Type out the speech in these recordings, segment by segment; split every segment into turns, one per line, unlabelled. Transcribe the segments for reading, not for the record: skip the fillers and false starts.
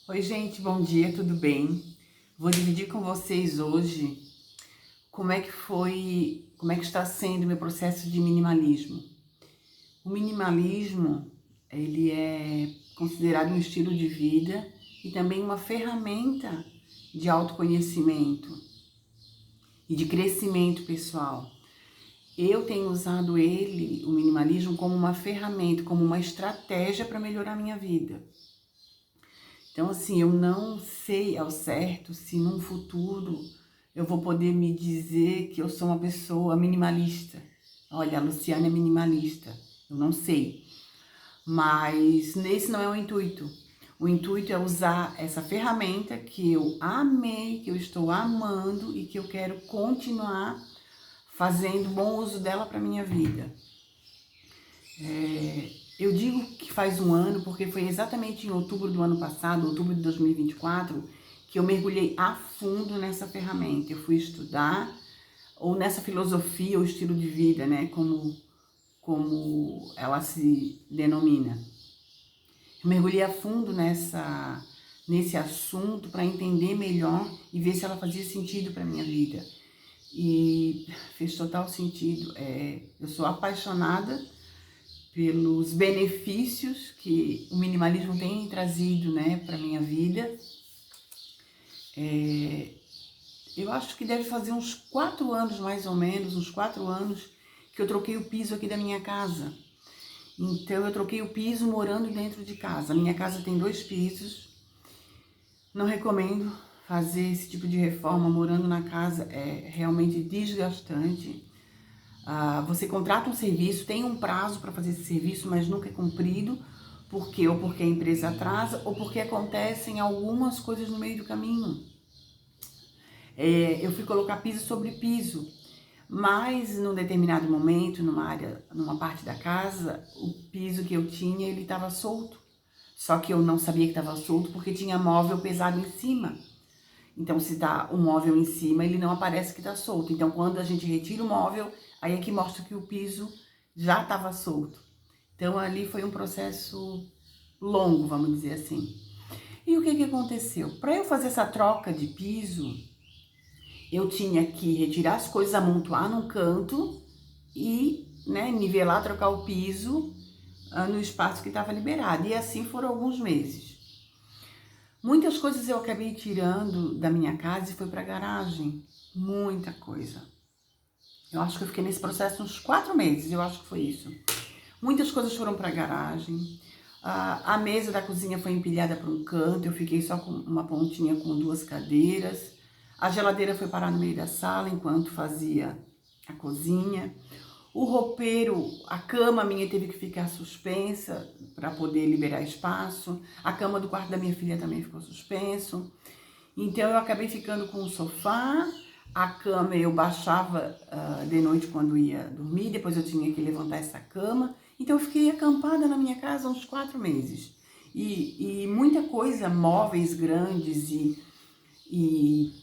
Oi, gente, bom dia, tudo bem? Vou dividir com vocês hoje como é que está sendo o meu processo de minimalismo. O minimalismo, ele é considerado um estilo de vida e também uma ferramenta de autoconhecimento e de crescimento pessoal. Eu tenho usado o minimalismo, como uma ferramenta, como uma estratégia para melhorar a minha vida. Então, assim, eu não sei ao certo se num futuro eu vou poder me dizer que eu sou uma pessoa minimalista. Olha, a Luciana é minimalista. Eu não sei. Mas esse não é o intuito. O intuito é usar essa ferramenta que eu amei, que eu estou amando e que eu quero continuar fazendo bom uso dela para minha vida. Eu digo que faz um ano porque foi exatamente em outubro do ano passado, outubro de 2024, que eu mergulhei a fundo nessa ferramenta. Eu fui estudar, ou nessa filosofia ou estilo de vida, né, como ela se denomina. Eu mergulhei a fundo nesse assunto para entender melhor e ver se ela fazia sentido para minha vida. E fez total sentido. Eu sou apaixonada pelos benefícios que o minimalismo tem trazido, né, para minha vida. Eu acho que deve fazer uns 4 anos, mais ou menos, uns 4 anos, que eu troquei o piso aqui da minha casa. Então, eu troquei o piso morando dentro de casa. A minha casa tem 2 pisos. Não recomendo fazer esse tipo de reforma morando na casa, é realmente desgastante. Você contrata um serviço, tem um prazo para fazer esse serviço, mas nunca é cumprido. Por quê? Ou porque a empresa atrasa, ou porque acontecem algumas coisas no meio do caminho. Eu fui colocar piso sobre piso, mas num determinado momento, numa parte da casa, o piso que eu tinha, ele estava solto. Só que eu não sabia que estava solto porque tinha móvel pesado em cima. Então, se tá o móvel em cima, ele não aparece que tá solto. Então, quando a gente retira o móvel, aí é que mostra que o piso já estava solto. Então, ali foi um processo longo, vamos dizer assim. E o que aconteceu? Para eu fazer essa troca de piso, eu tinha que retirar as coisas, amontoar num canto e, né, nivelar, trocar o piso no espaço que estava liberado. E assim foram alguns meses. Muitas coisas eu acabei tirando da minha casa e foi para a garagem. Muita coisa. Eu acho que eu fiquei nesse processo uns 4 meses, eu acho que foi isso. Muitas coisas foram para a garagem. A mesa da cozinha foi empilhada para um canto, eu fiquei só com uma pontinha com 2 cadeiras. A geladeira foi parar no meio da sala enquanto fazia a cozinha. O roupeiro, a cama minha teve que ficar suspensa para poder liberar espaço. A cama do quarto da minha filha também ficou suspenso. Então eu acabei ficando com o sofá. A cama eu baixava de noite quando ia dormir, depois eu tinha que levantar essa cama. Então eu fiquei acampada na minha casa uns 4 meses. E muita coisa, móveis grandes e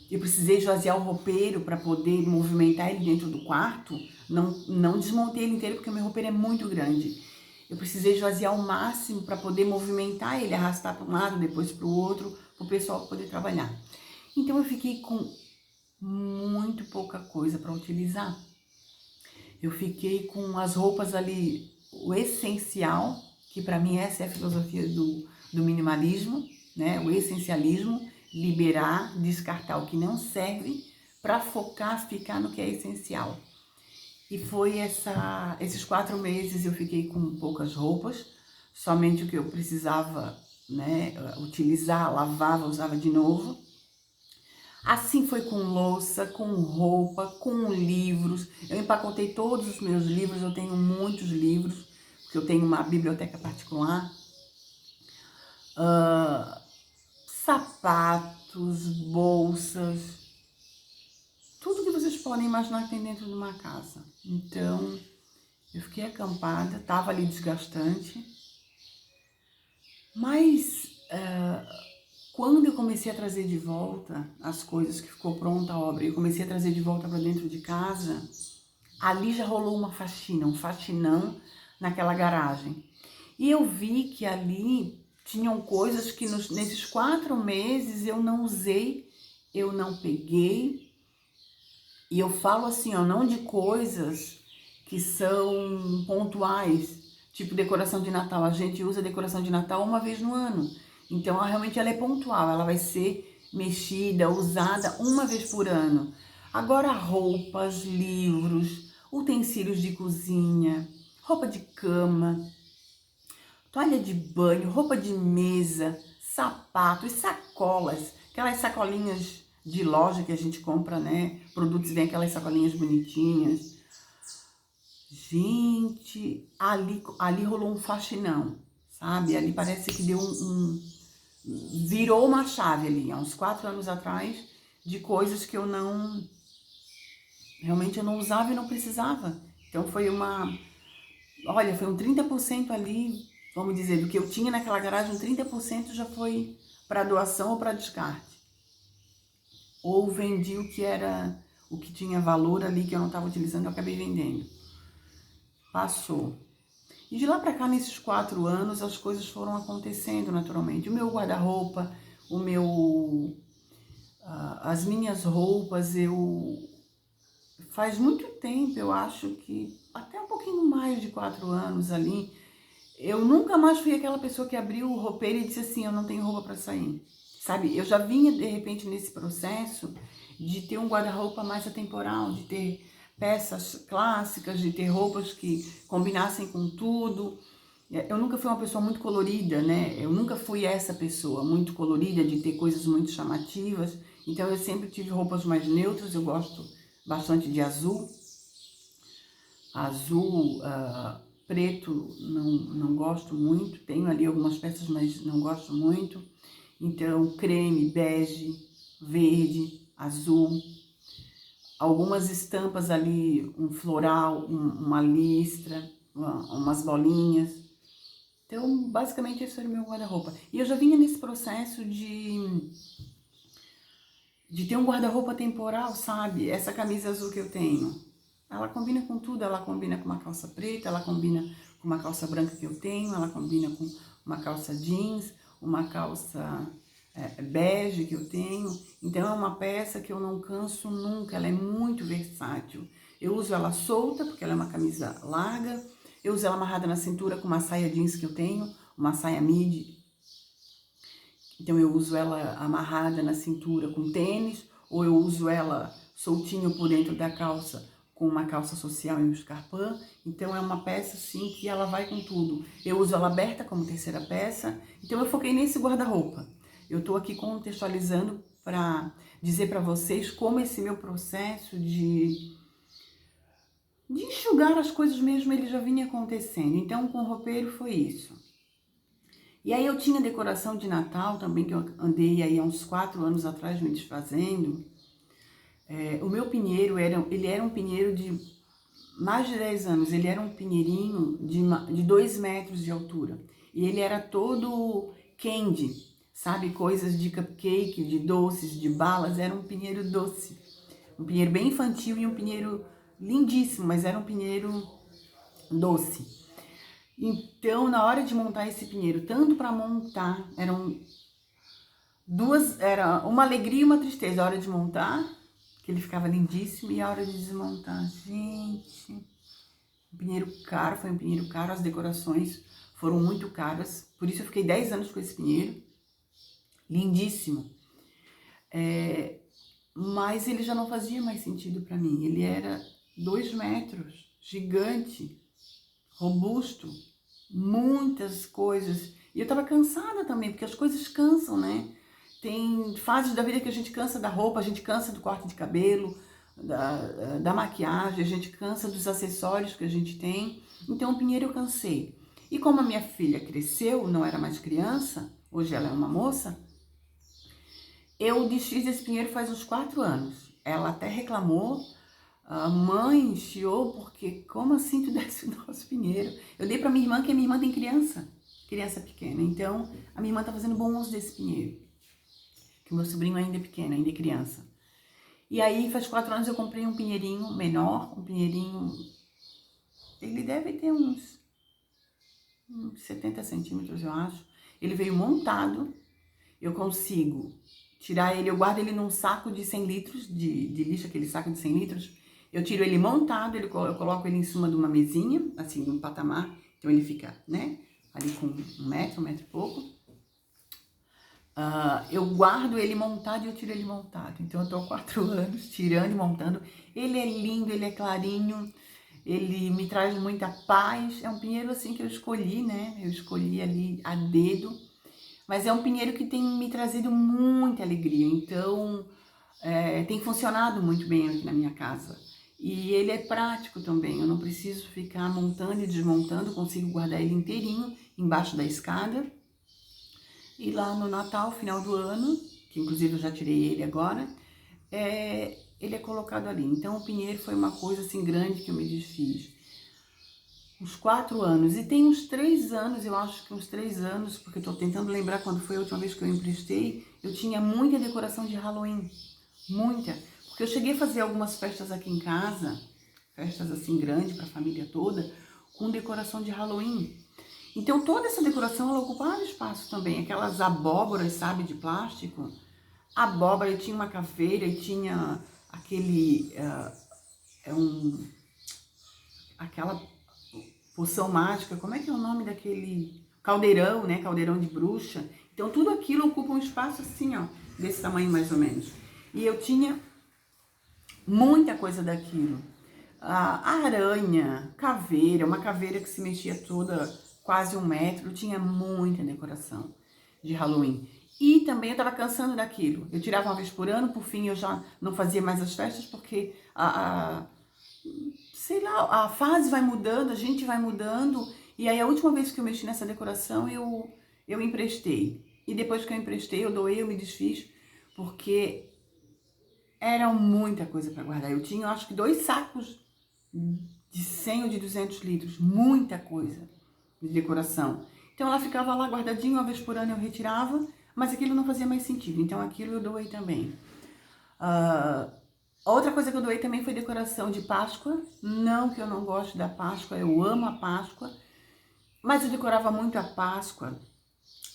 eu precisei esvaziar o roupeiro para poder movimentar ele dentro do quarto. Não desmontei ele inteiro porque o meu roupeiro é muito grande. Eu precisei esvaziar o máximo para poder movimentar ele, arrastar para um lado, depois para o outro, para o pessoal poder trabalhar. Então eu fiquei com muito pouca coisa para utilizar. Eu fiquei com as roupas ali, o essencial, que para mim essa é a filosofia do minimalismo, né? O essencialismo, liberar, descartar o que não serve para focar, ficar no que é essencial. E foi esses 4 meses eu fiquei com poucas roupas, somente o que eu precisava, né, utilizar, lavava, usava de novo. Assim foi com louça, com roupa, com livros. Eu empacotei todos os meus livros, eu tenho muitos livros, porque eu tenho uma biblioteca particular. Sapatos, bolsas, tudo que vocês podem imaginar que tem dentro de uma casa. Então, eu fiquei acampada, estava ali desgastante. Mas quando eu comecei a trazer de volta as coisas que ficou pronta a obra, eu comecei a trazer de volta para dentro de casa, ali já rolou uma faxina, um faxinão naquela garagem. E eu vi que ali tinham coisas que nesses 4 meses eu não usei, eu não peguei. E eu falo assim, ó, não de coisas que são pontuais, tipo decoração de Natal. A gente usa decoração de Natal uma vez no ano. Então, realmente ela é pontual, ela vai ser mexida, usada uma vez por ano. Agora, roupas, livros, utensílios de cozinha, roupa de cama, toalha de banho, roupa de mesa, sapatos, sacolas, aquelas sacolinhas de loja que a gente compra, né? Produtos vem aquelas sacolinhas bonitinhas. Gente, ali rolou um faxinão, sabe? Ali parece que deu virou uma chave ali, há uns 4 anos atrás, de coisas que eu não, realmente eu não usava e não precisava. Então foi foi um 30% ali, vamos dizer, do que eu tinha naquela garagem, um 30% já foi para doação ou para descarte. Ou vendi o que tinha valor ali, que eu não estava utilizando, eu acabei vendendo. Passou. E de lá para cá, nesses 4 anos, as coisas foram acontecendo naturalmente. O meu guarda-roupa, as minhas roupas, faz muito tempo, eu acho que até um pouquinho mais de 4 anos ali, eu nunca mais fui aquela pessoa que abriu o roupeiro e disse assim, eu não tenho roupa para sair. Sabe, eu já vinha de repente nesse processo de ter um guarda-roupa mais atemporal, de ter peças clássicas, de ter roupas que combinassem com tudo. Eu nunca fui uma pessoa muito colorida, né? Eu nunca fui essa pessoa muito colorida, de ter coisas muito chamativas. Então eu sempre tive roupas mais neutras, eu gosto bastante de azul. Azul, preto não gosto muito, tenho ali algumas peças, mas não gosto muito. Então, creme, bege, verde, azul, algumas estampas ali, um floral, uma listra, umas bolinhas. Então, basicamente, esse era o meu guarda-roupa. E eu já vinha nesse processo de ter um guarda-roupa temporal, sabe? Essa camisa azul que eu tenho, ela combina com tudo, ela combina com uma calça preta, ela combina com uma calça branca que eu tenho, ela combina com uma calça jeans, uma calça bege que eu tenho. Então é uma peça que eu não canso nunca, ela é muito versátil. Eu uso ela solta, porque ela é uma camisa larga, eu uso ela amarrada na cintura com uma saia jeans que eu tenho, uma saia midi. Então eu uso ela amarrada na cintura com tênis, ou eu uso ela soltinho por dentro da calça com uma calça social e um escarpão. Então é uma peça assim que ela vai com tudo. Eu uso ela aberta como terceira peça. Então eu foquei nesse guarda-roupa. Eu tô aqui contextualizando para dizer para vocês como esse meu processo de enxugar as coisas mesmo, ele já vinha acontecendo. Então com o roupeiro foi isso. E aí eu tinha decoração de Natal também, que eu andei aí há uns 4 anos atrás me desfazendo. O meu pinheiro, ele era um pinheiro de mais de 10 anos. Ele era um pinheirinho de 2 metros de altura. E ele era todo candy, sabe? Coisas de cupcake, de doces, de balas. Era um pinheiro doce. Um pinheiro bem infantil e um pinheiro lindíssimo, mas era um pinheiro doce. Então, na hora de montar esse pinheiro, tanto para montar, era uma alegria e uma tristeza. A hora de montar, que ele ficava lindíssimo, e a hora de desmontar, gente, um pinheiro caro, foi um pinheiro caro, as decorações foram muito caras, por isso eu fiquei 10 anos com esse pinheiro, lindíssimo. Mas ele já não fazia mais sentido para mim, ele era 2 metros, gigante, robusto, muitas coisas. E eu tava cansada também, porque as coisas cansam, né? Tem fases da vida que a gente cansa da roupa, a gente cansa do corte de cabelo, da maquiagem, a gente cansa dos acessórios que a gente tem. Então, o pinheiro eu cansei. E como a minha filha cresceu, não era mais criança, hoje ela é uma moça, eu desfiz esse pinheiro faz uns 4 anos. Ela até reclamou, a mãe chiou, porque como assim tu desse o nosso pinheiro? Eu dei pra minha irmã, que a minha irmã tem criança pequena. Então, a minha irmã tá fazendo bom uso desse pinheiro. Que o meu sobrinho ainda é pequeno, ainda é criança. E aí, faz 4 anos eu comprei um pinheirinho menor, um pinheirinho... Ele deve ter uns 70 centímetros, eu acho. Ele veio montado, eu consigo tirar ele, eu guardo ele num saco de 100 litros de lixo, aquele saco de 100 litros. Eu tiro ele montado, eu coloco ele em cima de uma mesinha, assim, de um patamar. Então ele fica, né, ali com 1 metro e pouco. Eu guardo ele montado e eu tiro ele montado. Então eu tô há 4 anos tirando e montando. Ele é lindo, ele é clarinho, ele me traz muita paz. É um pinheiro assim que eu escolhi, né? Eu escolhi ali a dedo. Mas é um pinheiro que tem me trazido muita alegria. Então tem funcionado muito bem aqui na minha casa. E ele é prático também. Eu não preciso ficar montando e desmontando. Consigo guardar ele inteirinho embaixo da escada. E lá no Natal, final do ano, que inclusive eu já tirei ele agora, ele é colocado ali. Então o pinheiro foi uma coisa assim grande que eu me desfiz. Uns 4 anos. E tem uns 3 anos, eu acho que uns 3 anos, porque eu tô tentando lembrar quando foi a última vez que eu emprestei, eu tinha muita decoração de Halloween. Muita. Porque eu cheguei a fazer algumas festas aqui em casa, festas assim grandes para a família toda, com decoração de Halloween. Então toda essa decoração ela ocupava espaço também, aquelas abóboras, sabe, de plástico. Abóbora, e tinha uma caveira, e tinha aquele, aquela poção mágica, como é que é o nome daquele caldeirão, né, caldeirão de bruxa. Então tudo aquilo ocupa um espaço assim, ó, desse tamanho mais ou menos. E eu tinha muita coisa daquilo. Aranha, caveira, uma caveira que se mexia toda quase 1 metro, tinha muita decoração de Halloween. E também eu estava cansando daquilo. Eu tirava uma vez por ano, por fim eu já não fazia mais as festas, porque sei lá, a fase vai mudando, a gente vai mudando. E aí a última vez que eu mexi nessa decoração, eu emprestei. E depois que eu emprestei, eu doei, eu me desfiz, porque era muita coisa para guardar. Eu tinha, acho que 2 sacos de 100 ou de 200 litros, muita coisa de decoração. Então ela ficava lá guardadinha, uma vez por ano eu retirava, mas aquilo não fazia mais sentido, então aquilo eu doei também. Outra coisa que eu doei também foi decoração de Páscoa. Não que eu não goste da Páscoa, eu amo a Páscoa, mas eu decorava muito a Páscoa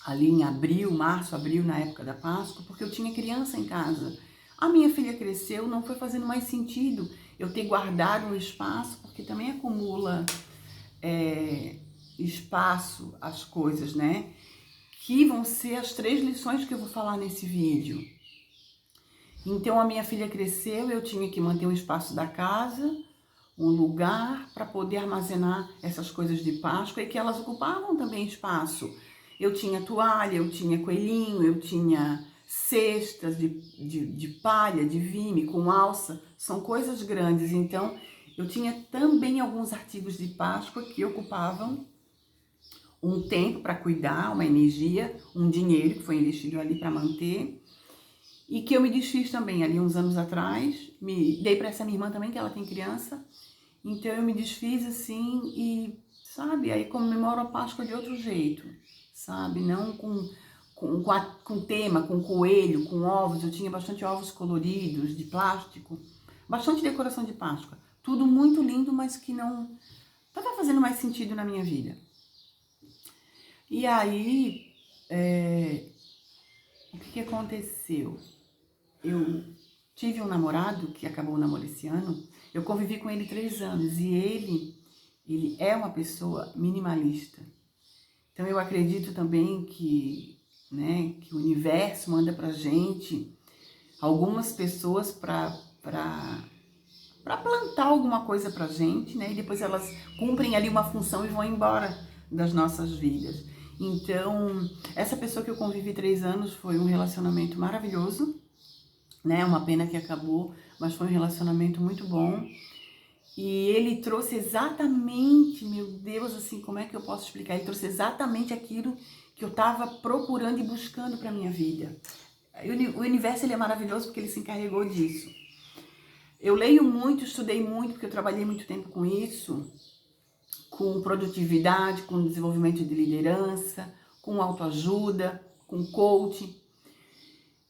ali em abril, março, abril, na época da Páscoa, porque eu tinha criança em casa. A minha filha cresceu, não foi fazendo mais sentido eu ter guardado um espaço, porque também acumula espaço as coisas, né? Que vão ser as 3 lições que eu vou falar nesse vídeo. Então a minha filha cresceu, eu tinha que manter um espaço da casa, um lugar para poder armazenar essas coisas de Páscoa e que elas ocupavam também espaço. Eu tinha toalha, eu tinha coelhinho, eu tinha cestas de palha, de vime, com alça, são coisas grandes. Então, eu tinha também alguns artigos de Páscoa que ocupavam um tempo para cuidar, uma energia, um dinheiro que foi investido ali para manter. E que eu me desfiz também ali uns anos atrás, me dei para essa minha irmã também, que ela tem criança. Então eu me desfiz assim e, sabe, aí comemoro a Páscoa de outro jeito, sabe? Não com tema, com coelho, com ovos. Eu tinha bastante ovos coloridos, de plástico, bastante decoração de Páscoa. Tudo muito lindo, mas que não estava fazendo mais sentido na minha vida. E aí, o que aconteceu? Eu tive um namorado que acabou o namoro esse ano. Eu convivi com ele 3 anos e ele é uma pessoa minimalista. Então eu acredito também que, né, que o universo manda pra gente algumas pessoas para plantar alguma coisa pra gente, né? E depois elas cumprem ali uma função e vão embora das nossas vidas. Então, essa pessoa que eu convivi 3 anos foi um relacionamento maravilhoso, né? Uma pena que acabou, mas foi um relacionamento muito bom. E ele trouxe exatamente, meu Deus, assim, como é que eu posso explicar? Ele trouxe exatamente aquilo que eu estava procurando e buscando para minha vida. O universo, ele é maravilhoso porque ele se encarregou disso. Eu leio muito, estudei muito, porque eu trabalhei muito tempo com isso, com produtividade, com desenvolvimento de liderança, com autoajuda, com coaching.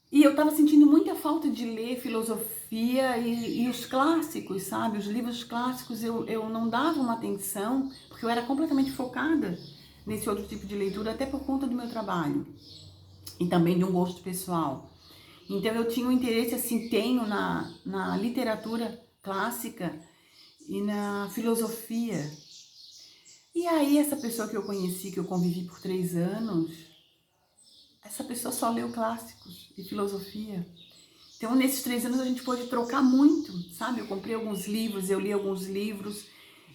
E eu estava sentindo muita falta de ler filosofia e os clássicos, sabe? Os livros clássicos eu não dava uma atenção, porque eu era completamente focada nesse outro tipo de leitura, até por conta do meu trabalho e também de um gosto pessoal. Então eu tinha um interesse, assim, tenho na literatura clássica e na filosofia. E aí essa pessoa que eu conheci, que eu convivi por 3 anos, essa pessoa só leu clássicos e filosofia. Então nesses 3 anos a gente pôde trocar muito, sabe? Eu comprei alguns livros, eu li alguns livros,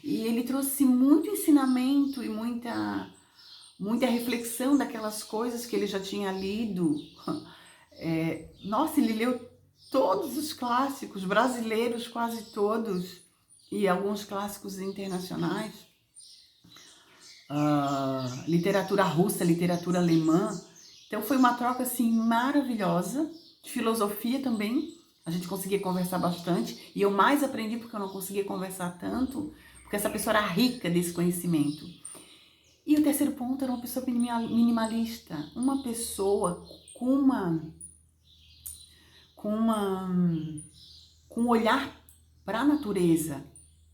e ele trouxe muito ensinamento e muita reflexão daquelas coisas que ele já tinha lido. Nossa, ele leu todos os clássicos brasileiros, quase todos, e alguns clássicos internacionais. Literatura russa, literatura alemã. Então foi uma troca assim maravilhosa, de filosofia também. A gente conseguia conversar bastante, e eu mais aprendi porque eu não conseguia conversar tanto, porque essa pessoa era rica desse conhecimento. E o terceiro ponto era uma pessoa minimalista, uma pessoa com um olhar para a natureza,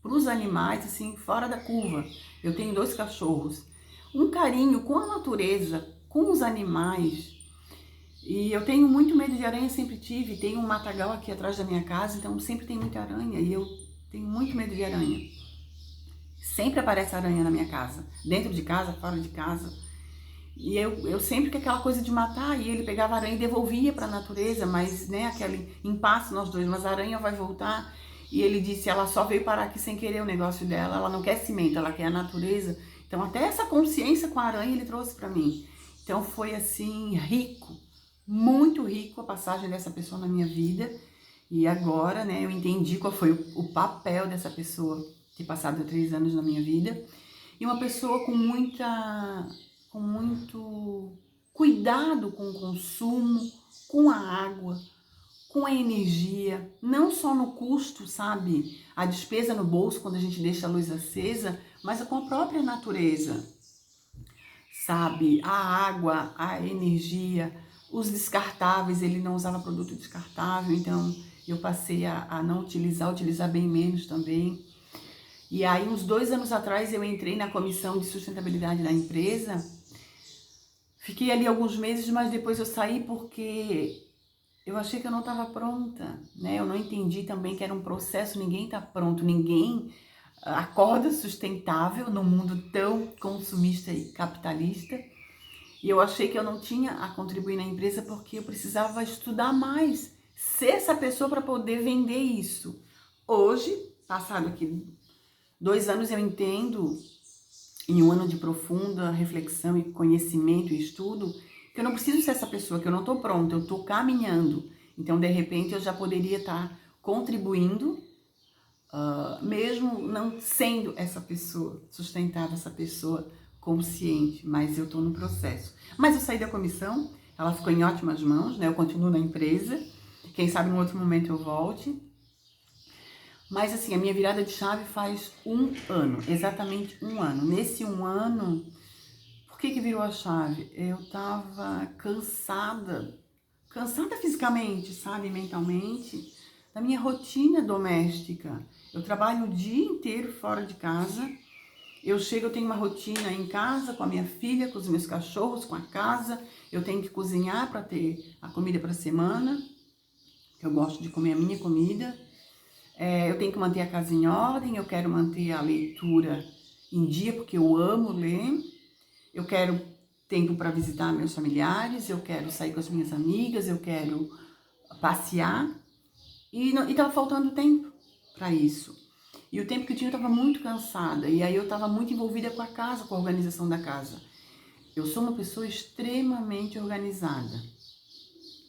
para os animais, assim, fora da curva. Eu tenho 2 cachorros. Um carinho com a natureza, com os animais. E eu tenho muito medo de aranha, sempre tive. Tem um matagal aqui atrás da minha casa, então sempre tem muita aranha. E eu tenho muito medo de aranha. Sempre aparece aranha na minha casa. Dentro de casa, fora de casa. E eu sempre com aquela coisa de matar, e ele pegava a aranha e devolvia para a natureza, mas, né, aquele impasse nós dois, mas a aranha vai voltar. E ele disse, ela só veio parar aqui sem querer o negócio dela, ela não quer cimento, ela quer a natureza. Então até essa consciência com a aranha ele trouxe para mim. Então foi assim, rico, muito rico a passagem dessa pessoa na minha vida. E agora, né, eu entendi qual foi o papel dessa pessoa ter passado 3 anos na minha vida. E uma pessoa com muito cuidado com o consumo, com a água, com a energia, não só no custo, sabe? A despesa no bolso quando a gente deixa a luz acesa, mas com a própria natureza, sabe? A água, a energia, os descartáveis, ele não usava produto descartável, então eu passei a não utilizar bem menos também. E aí, uns 2 anos atrás, eu entrei na comissão de sustentabilidade da empresa. Fiquei ali alguns meses, mas depois eu saí porque eu achei que eu não estava pronta, né? Eu não entendi também que era um processo, ninguém está pronto, ninguém acorda sustentável num mundo tão consumista e capitalista. E eu achei que eu não tinha a contribuir na empresa porque eu precisava estudar mais, ser essa pessoa para poder vender isso. Hoje, passado aqui 2 anos, eu entendo, em 1 ano de profunda reflexão e conhecimento e estudo, que eu não preciso ser essa pessoa, que eu não estou pronta, eu estou caminhando. Então, de repente, eu já poderia estar contribuindo, mesmo não sendo essa pessoa sustentável, essa pessoa consciente, mas eu estou no processo. Mas eu saí da comissão, ela ficou em ótimas mãos, né? Eu continuo na empresa, quem sabe em outro momento eu volte. Mas assim, a minha virada de chave faz 1 ano, exatamente 1 ano. Nesse 1 ano, por que virou a chave? Eu tava cansada fisicamente, sabe, mentalmente, da minha rotina doméstica. Eu trabalho o dia inteiro fora de casa. Eu chego, eu tenho uma rotina em casa com a minha filha, com os meus cachorros, com a casa. Eu tenho que cozinhar para ter a comida para a semana. Eu gosto de comer a minha comida. Eu tenho que manter a casa em ordem, eu quero manter a leitura em dia, porque eu amo ler. Eu quero tempo para visitar meus familiares, eu quero sair com as minhas amigas, eu quero passear. E estava faltando tempo para isso. E o tempo que eu tinha, eu estava muito cansada. E aí eu estava muito envolvida com a casa, com a organização da casa. Eu sou uma pessoa extremamente organizada.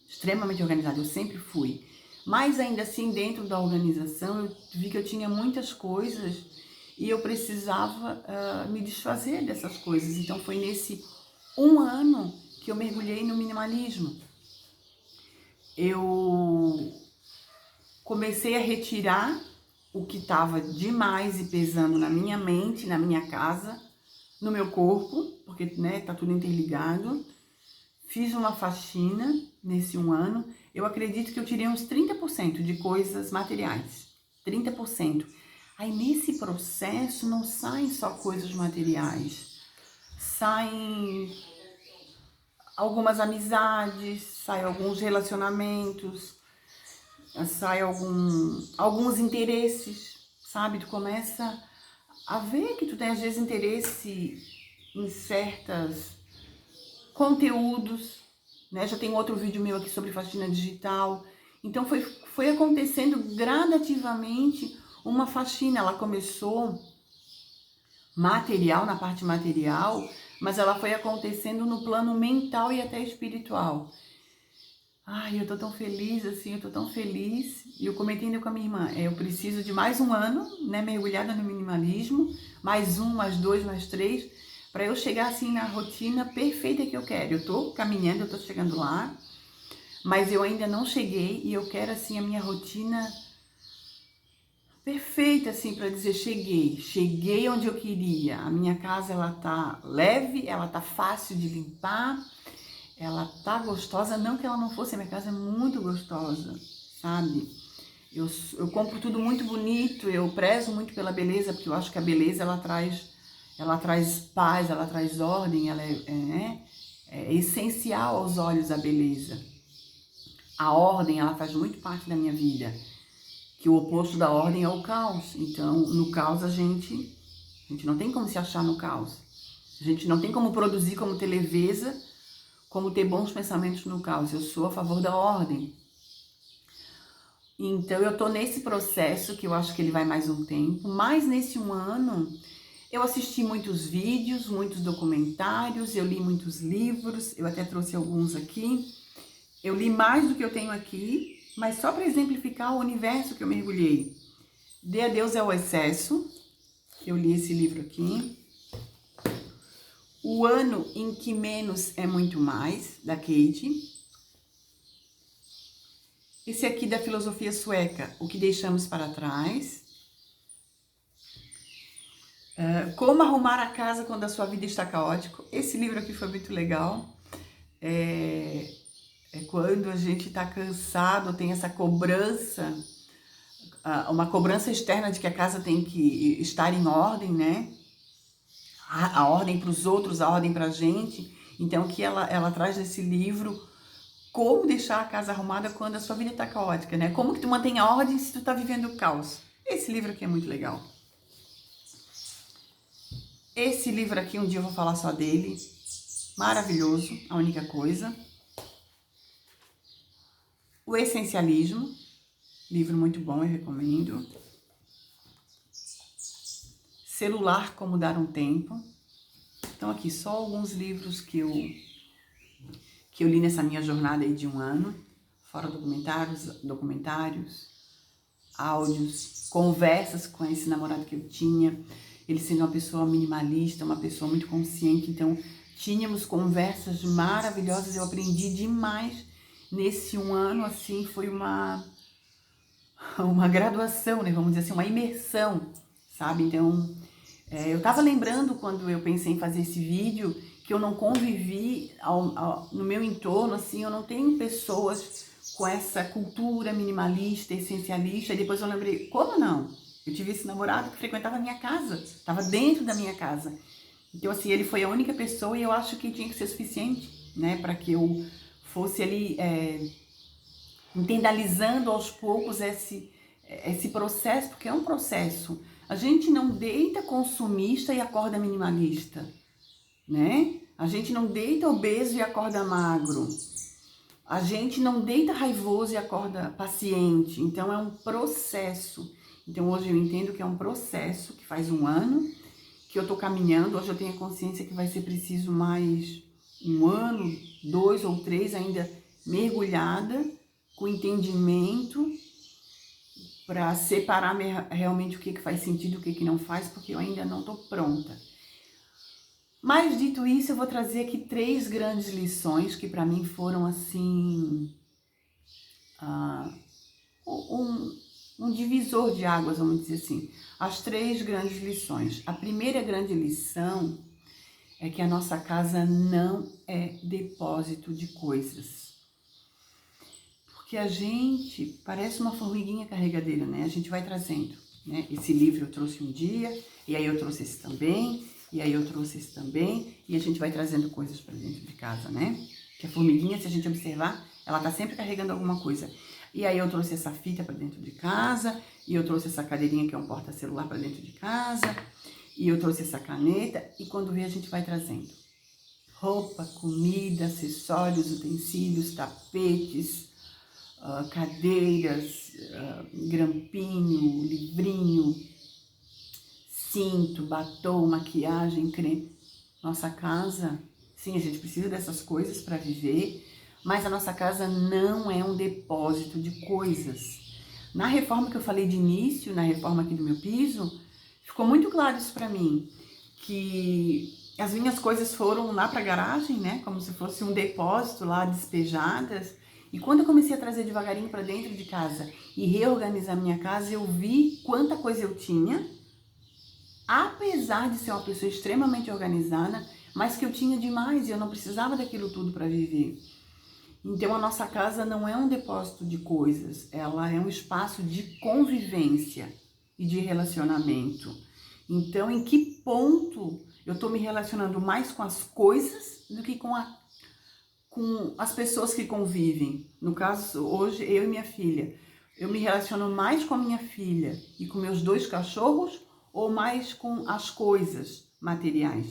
Extremamente organizada, eu sempre fui. Mas ainda assim, dentro da organização, eu vi que eu tinha muitas coisas e eu precisava me desfazer dessas coisas. Então foi nesse 1 ano que eu mergulhei no minimalismo. Eu comecei a retirar o que estava demais e pesando na minha mente, na minha casa, no meu corpo, porque, né, tá tudo interligado. Fiz uma faxina nesse 1 ano. Eu acredito que eu tirei uns 30% de coisas materiais. 30%. Aí nesse processo não saem só coisas materiais. saem algumas amizades, saem alguns relacionamentos, saem alguns interesses, sabe? Tu começa a ver que tu tem às vezes interesse em certos conteúdos, né? Já tem outro vídeo meu aqui sobre faxina digital. Então foi acontecendo gradativamente uma faxina. Ela começou material, na parte material, mas ela foi acontecendo no plano mental e até espiritual. Ai, eu tô tão feliz, assim, eu tô tão feliz. E eu comentei ainda com a minha irmã, eu preciso de mais um ano, né, mergulhada no minimalismo, mais um, mais dois, mais três, para eu chegar, assim, na rotina perfeita que eu quero. Eu tô caminhando, eu tô chegando lá, mas eu ainda não cheguei e eu quero, assim, a minha rotina perfeita, assim, para dizer, cheguei onde eu queria. A minha casa, ela tá leve, ela tá fácil de limpar, ela tá gostosa, não que ela não fosse, a minha casa é muito gostosa, sabe? Eu compro tudo muito bonito, eu prezo muito pela beleza, porque eu acho que a beleza, ela traz paz, ela traz ordem, ela é essencial aos olhos a beleza. A ordem, ela faz muito parte da minha vida, que o oposto da ordem é o caos. Então, no caos, a gente não tem como se achar no caos. A gente não tem como produzir, como ter leveza, como ter bons pensamentos no caos. Eu sou a favor da ordem. Então, eu tô nesse processo, que eu acho que ele vai mais um tempo, mas nesse um ano, eu assisti muitos vídeos, muitos documentários, eu li muitos livros, eu até trouxe alguns aqui. Eu li mais do que eu tenho aqui, mas só para exemplificar o universo que eu mergulhei. Dê a Deus é o excesso, eu li esse livro aqui. O ano em que menos é muito mais, da Kate. Esse aqui da filosofia sueca, O que deixamos para trás. Como arrumar a casa quando a sua vida está caótica. Esse livro aqui foi muito legal. É quando a gente está cansado, tem essa cobrança, uma cobrança externa de que a casa tem que estar em ordem, né? A ordem para os outros, a ordem para a gente. Então, que ela traz nesse livro como deixar a casa arrumada quando a sua vida está caótica, né? Como que tu mantém a ordem se tu está vivendo o caos. Esse livro aqui é muito legal. Esse livro aqui, um dia eu vou falar só dele. Maravilhoso, a única coisa. O Essencialismo, livro muito bom, eu recomendo. Celular, Como Dar um Tempo. Então aqui só alguns livros que eu li nessa minha jornada aí de um ano, fora documentários, áudios, conversas com esse namorado que eu tinha, ele sendo uma pessoa minimalista, uma pessoa muito consciente, então tínhamos conversas maravilhosas, eu aprendi demais nesse um ano, assim, foi uma graduação, né, vamos dizer assim, uma imersão, sabe? Então, eu tava lembrando quando eu pensei em fazer esse vídeo, que eu não convivi no meu entorno, assim, eu não tenho pessoas com essa cultura minimalista, essencialista, e depois eu lembrei, como não? Eu tive esse namorado que frequentava a minha casa, estava dentro da minha casa. Então, assim, ele foi a única pessoa e eu acho que tinha que ser suficiente, né, para que eu fosse ali internalizando aos poucos esse processo, porque é um processo. A gente não deita consumista e acorda minimalista, né? A gente não deita obeso e acorda magro. A gente não deita raivoso e acorda paciente. Então, é um processo. Então, hoje eu entendo que é um processo que faz um ano que eu tô caminhando. Hoje eu tenho a consciência que vai ser preciso mais um ano, 2 ou 3 ainda mergulhada, com entendimento, para separar realmente o que faz sentido e o que não faz, porque eu ainda não tô pronta. Mas, dito isso, eu vou trazer aqui 3 grandes lições que para mim foram, assim, um divisor de águas, vamos dizer assim. As 3 grandes lições. A primeira grande lição é que a nossa casa não é depósito de coisas. Porque a gente parece uma formiguinha carregadeira, né? A gente vai trazendo, né? Esse livro eu trouxe um dia, e aí eu trouxe esse também. E aí eu trouxe esse também, e a gente vai trazendo coisas para dentro de casa, né? Que a formiguinha, se a gente observar, ela tá sempre carregando alguma coisa. E aí eu trouxe essa fita para dentro de casa, e eu trouxe essa cadeirinha que é um porta-celular para dentro de casa, e eu trouxe essa caneta, e quando vê a gente vai trazendo roupa, comida, acessórios, utensílios, tapetes, cadeiras, grampinho, livrinho, cinto, batom, maquiagem, creme. Nossa casa, sim, a gente precisa dessas coisas para viver, mas a nossa casa não é um depósito de coisas. Na reforma que eu falei de início, na reforma aqui do meu piso, ficou muito claro isso para mim, que as minhas coisas foram lá para a garagem, né, como se fosse um depósito lá, despejadas. E quando eu comecei a trazer devagarinho para dentro de casa e reorganizar minha casa, eu vi quanta coisa eu tinha, apesar de ser uma pessoa extremamente organizada, mas que eu tinha demais e eu não precisava daquilo tudo para viver. Então a nossa casa não é um depósito de coisas, ela é um espaço de convivência e de relacionamento. Então, em que ponto eu estou me relacionando mais com as coisas do que com as pessoas que convivem? No caso, hoje, eu e minha filha. Eu me relaciono mais com a minha filha e com meus 2 cachorros ou mais com as coisas materiais?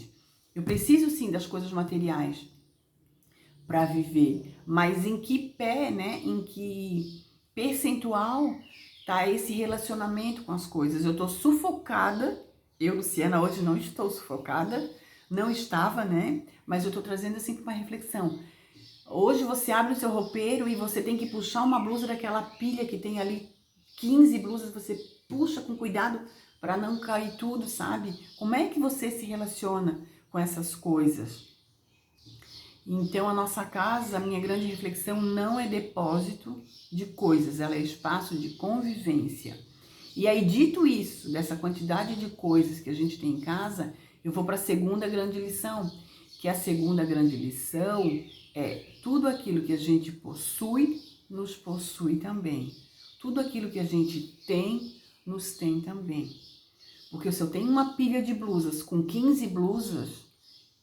Eu preciso, sim, das coisas materiais para viver, mas em que pé, né? Em que percentual tá esse relacionamento com as coisas? Eu tô sufocada. Eu, Luciana, hoje não estou sufocada, não estava, né? Mas eu tô trazendo assim para uma reflexão. Hoje você abre o seu roupeiro e você tem que puxar uma blusa daquela pilha que tem ali 15 blusas, você puxa com cuidado para não cair tudo, sabe? Como é que você se relaciona com essas coisas? Então a nossa casa, a minha grande reflexão, não é depósito de coisas, ela é espaço de convivência. E aí, dito isso, dessa quantidade de coisas que a gente tem em casa, eu vou para a segunda grande lição, que a segunda grande lição é tudo aquilo que a gente possui, nos possui também. Tudo aquilo que a gente tem, nos tem também. Porque se eu tenho uma pilha de blusas com 15 blusas,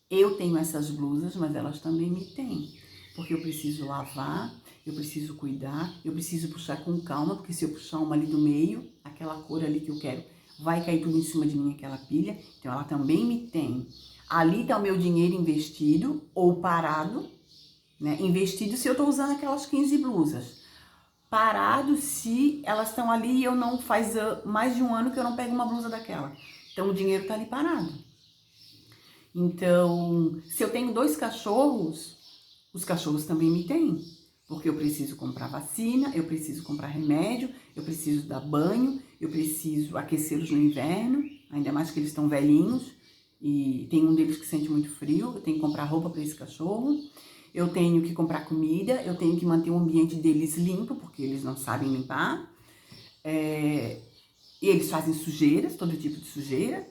eu tenho essas blusas, mas elas também me têm. Porque eu preciso lavar, eu preciso cuidar, eu preciso puxar com calma, porque se eu puxar uma ali do meio, aquela cor ali que eu quero, vai cair tudo em cima de mim, aquela pilha. Então ela também me tem. Ali está o meu dinheiro investido ou parado, né? Investido se eu estou usando aquelas 15 blusas. Parado se elas estão ali e eu não faz mais de um ano que eu não pego uma blusa daquela. Então o dinheiro está ali parado. Então, se eu tenho 2 cachorros, os cachorros também me têm. Porque eu preciso comprar vacina, eu preciso comprar remédio, eu preciso dar banho, eu preciso aquecê-los no inverno, ainda mais que eles estão velhinhos e tem um deles que sente muito frio, eu tenho que comprar roupa para esse cachorro, eu tenho que comprar comida, eu tenho que manter o ambiente deles limpo, porque eles não sabem limpar, e eles fazem sujeiras, todo tipo de sujeira,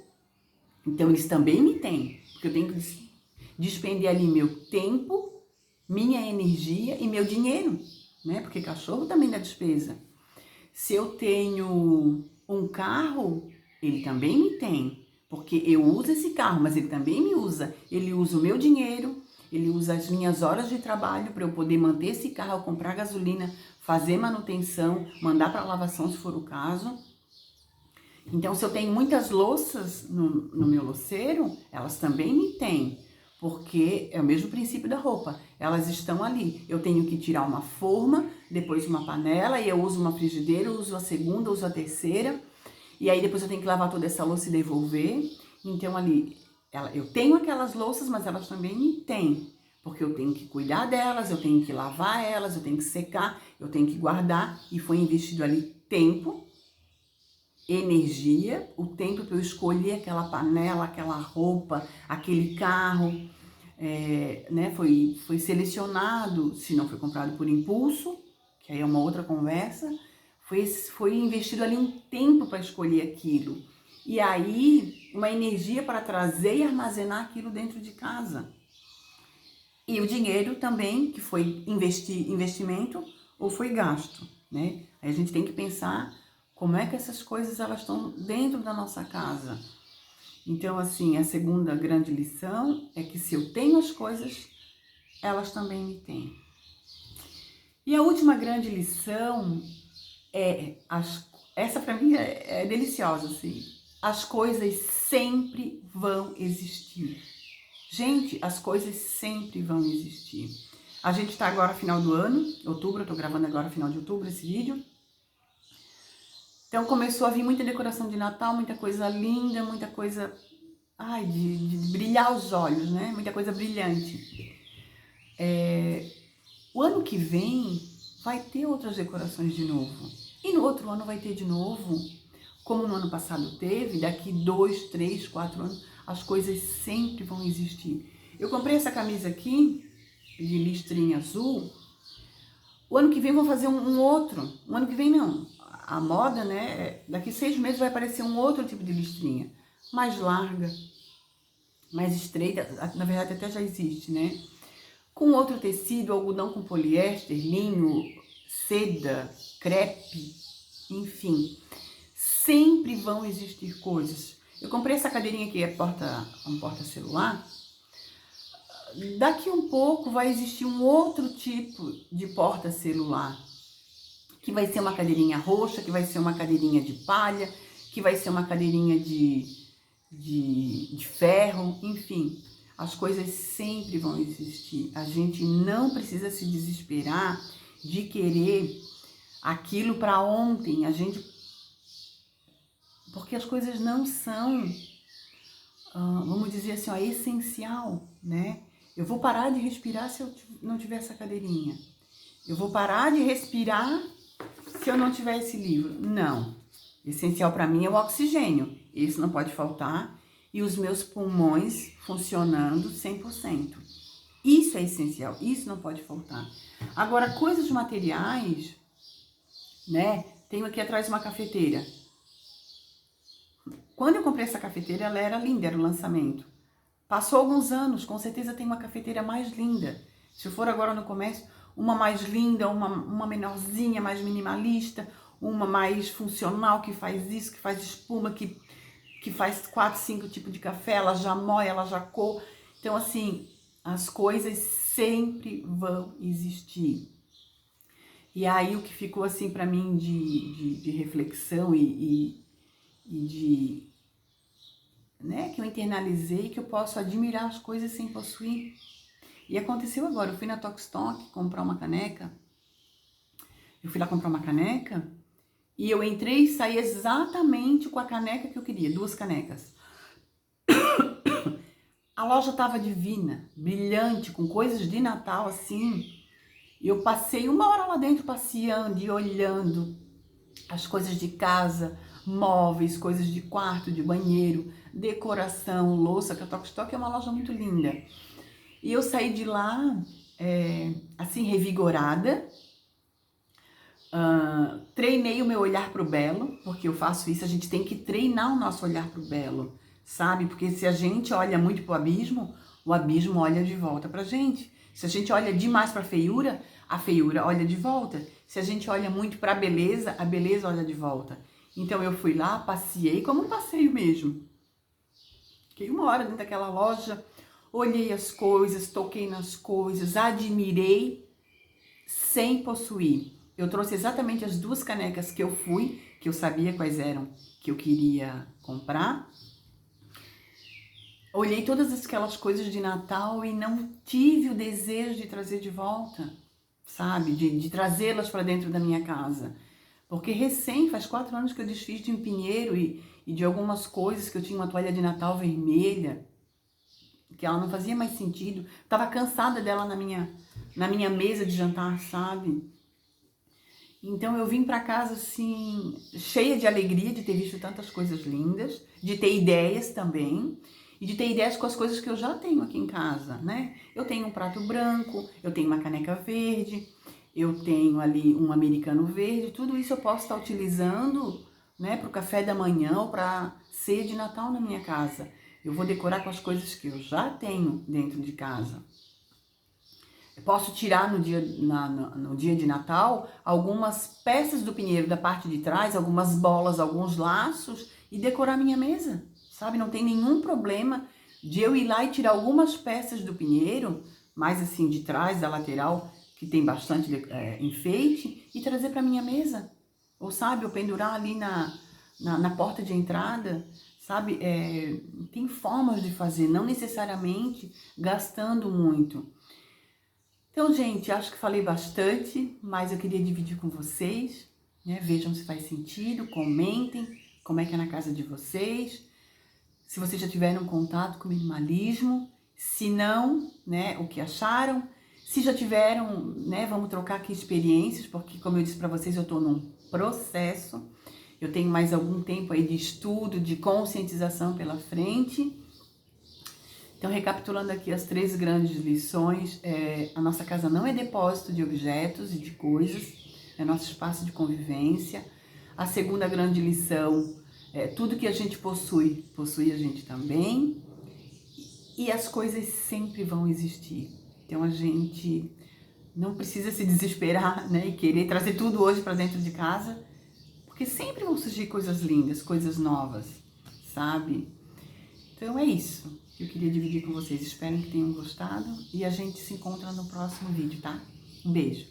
então eles também me têm, porque eu tenho que despender ali meu tempo, minha energia e meu dinheiro, né? Porque cachorro também dá despesa. Se eu tenho um carro, ele também me tem, porque eu uso esse carro, mas ele também me usa. Ele usa o meu dinheiro, ele usa as minhas horas de trabalho para eu poder manter esse carro, comprar gasolina, fazer manutenção, mandar para lavação se for o caso. Então, se eu tenho muitas louças no meu louceiro, elas também me têm. Porque é o mesmo princípio da roupa, elas estão ali. Eu tenho que tirar uma forma, depois uma panela, e eu uso uma frigideira, eu uso a segunda, eu uso a terceira, e aí depois eu tenho que lavar toda essa louça e devolver. Então ali, eu tenho aquelas louças, mas elas também me têm, porque eu tenho que cuidar delas, eu tenho que lavar elas, eu tenho que secar, eu tenho que guardar, e foi investido ali tempo, energia, o tempo para eu escolher aquela panela, aquela roupa, aquele carro, né? Foi selecionado, se não foi comprado por impulso, que aí é uma outra conversa, foi investido ali um tempo para escolher aquilo. E aí, uma energia para trazer e armazenar aquilo dentro de casa. E o dinheiro também, que foi investimento ou foi gasto, né? Aí a gente tem que pensar como é que essas coisas elas estão dentro da nossa casa. Então, assim, a segunda grande lição é que se eu tenho as coisas, elas também me têm. E a última grande lição essa para mim é deliciosa, assim. As coisas sempre vão existir. Gente, as coisas sempre vão existir. A gente está agora final do ano, outubro, eu tô gravando agora final de outubro esse vídeo. Então começou a vir muita decoração de Natal, muita coisa linda, muita coisa, de brilhar os olhos, né? Muita coisa brilhante. O ano que vem vai ter outras decorações de novo. E no outro ano vai ter de novo, como no ano passado teve, daqui 2, 3, 4 anos, as coisas sempre vão existir. Eu comprei essa camisa aqui, de listrinha azul. O ano que vem vou fazer um outro. O ano que vem não. A moda, né? Daqui 6 meses vai aparecer um outro tipo de listrinha. Mais larga, mais estreita. Na verdade até já existe, né? Com outro tecido, algodão com poliéster, linho, seda, crepe, enfim. Sempre vão existir coisas. Eu comprei essa cadeirinha aqui, um porta-celular. Daqui um pouco vai existir um outro tipo de porta-celular, que vai ser uma cadeirinha roxa, que vai ser uma cadeirinha de palha, que vai ser uma cadeirinha de ferro, enfim. As coisas sempre vão existir. A gente não precisa se desesperar de querer aquilo para ontem. Porque as coisas não são, vamos dizer assim, essencial, né? Eu vou parar de respirar se eu não tiver essa cadeirinha. Eu vou parar de respirar se eu não tiver esse livro. Não. Essencial para mim é o oxigênio. Esse não pode faltar. E os meus pulmões funcionando 100%. Isso é essencial. Isso não pode faltar. Agora, coisas materiais, né? Tenho aqui atrás uma cafeteira. Quando eu comprei essa cafeteira, ela era linda, era o lançamento. Passou alguns anos, com certeza tem uma cafeteira mais linda. Se eu for agora no comércio, uma mais linda, uma menorzinha, mais minimalista, uma mais funcional, que faz isso, que faz espuma, que faz 4, 5 tipos de café, ela já moe, ela já coa. Então, assim, as coisas sempre vão existir. E aí, o que ficou, assim, para mim de reflexão e de... né, que eu internalizei, que eu posso admirar as coisas sem possuir. E aconteceu agora, eu fui na Tokstok comprar uma caneca. Eu fui lá comprar uma caneca e eu entrei e saí exatamente com a caneca que eu queria, 2 canecas. A loja tava divina, brilhante, com coisas de Natal assim. Eu passei 1 hora lá dentro passeando e olhando as coisas de casa, móveis, coisas de quarto, de banheiro, decoração, louça, que a Tokstok é uma loja muito linda. E eu saí de lá, assim, revigorada. Treinei o meu olhar pro belo, porque eu faço isso, a gente tem que treinar o nosso olhar pro belo, sabe? Porque se a gente olha muito pro abismo, o abismo olha de volta pra gente. Se a gente olha demais pra feiura, a feiura olha de volta. Se a gente olha muito pra beleza, a beleza olha de volta. Então eu fui lá, passeei, como um passeio mesmo. Fiquei 1 hora dentro daquela loja, olhei as coisas, toquei nas coisas, admirei sem possuir. Eu trouxe exatamente as 2 canecas que eu fui, que eu sabia quais eram que eu queria comprar. Olhei todas aquelas coisas de Natal e não tive o desejo de trazer de volta, sabe? De trazê-las para dentro da minha casa. Porque faz 4 anos que eu desfiz de um pinheiro e de algumas coisas, que eu tinha uma toalha de Natal vermelha, que ela não fazia mais sentido. Tava cansada dela na minha mesa de jantar, sabe? Então eu vim para casa assim, cheia de alegria de ter visto tantas coisas lindas, de ter ideias também, e de ter ideias com as coisas que eu já tenho aqui em casa, né? Eu tenho um prato branco, eu tenho uma caneca verde, eu tenho ali um americano verde, tudo isso eu posso estar utilizando, né, para o café da manhã ou para ceia de Natal na minha casa. Eu vou decorar com as coisas que eu já tenho dentro de casa. Eu posso tirar no dia de Natal algumas peças do pinheiro da parte de trás, algumas bolas, alguns laços e decorar minha mesa, sabe? Não tem nenhum problema de eu ir lá e tirar algumas peças do pinheiro, mais assim de trás, da lateral, que tem bastante enfeite, e trazer para minha mesa. Ou sabe, eu pendurar ali na porta de entrada, sabe? Tem formas de fazer, não necessariamente gastando muito. Então, gente, acho que falei bastante, mas eu queria dividir com vocês, né? Vejam se faz sentido, comentem como é que é na casa de vocês, se vocês já tiveram contato com minimalismo, se não, né, o que acharam, se já tiveram, né, vamos trocar aqui experiências, porque como eu disse para vocês, eu estou num processo, eu tenho mais algum tempo aí de estudo, de conscientização pela frente. Então, recapitulando aqui as 3 grandes lições, a nossa casa não é depósito de objetos e de coisas, é nosso espaço de convivência. A segunda grande lição, tudo que a gente possui, possui a gente também. E as coisas sempre vão existir. Então, a gente não precisa se desesperar, né, e querer trazer tudo hoje para dentro de casa, porque sempre vão surgir coisas lindas, coisas novas, sabe? Então, é isso que eu queria dividir com vocês. Espero que tenham gostado e a gente se encontra no próximo vídeo, tá? Um beijo!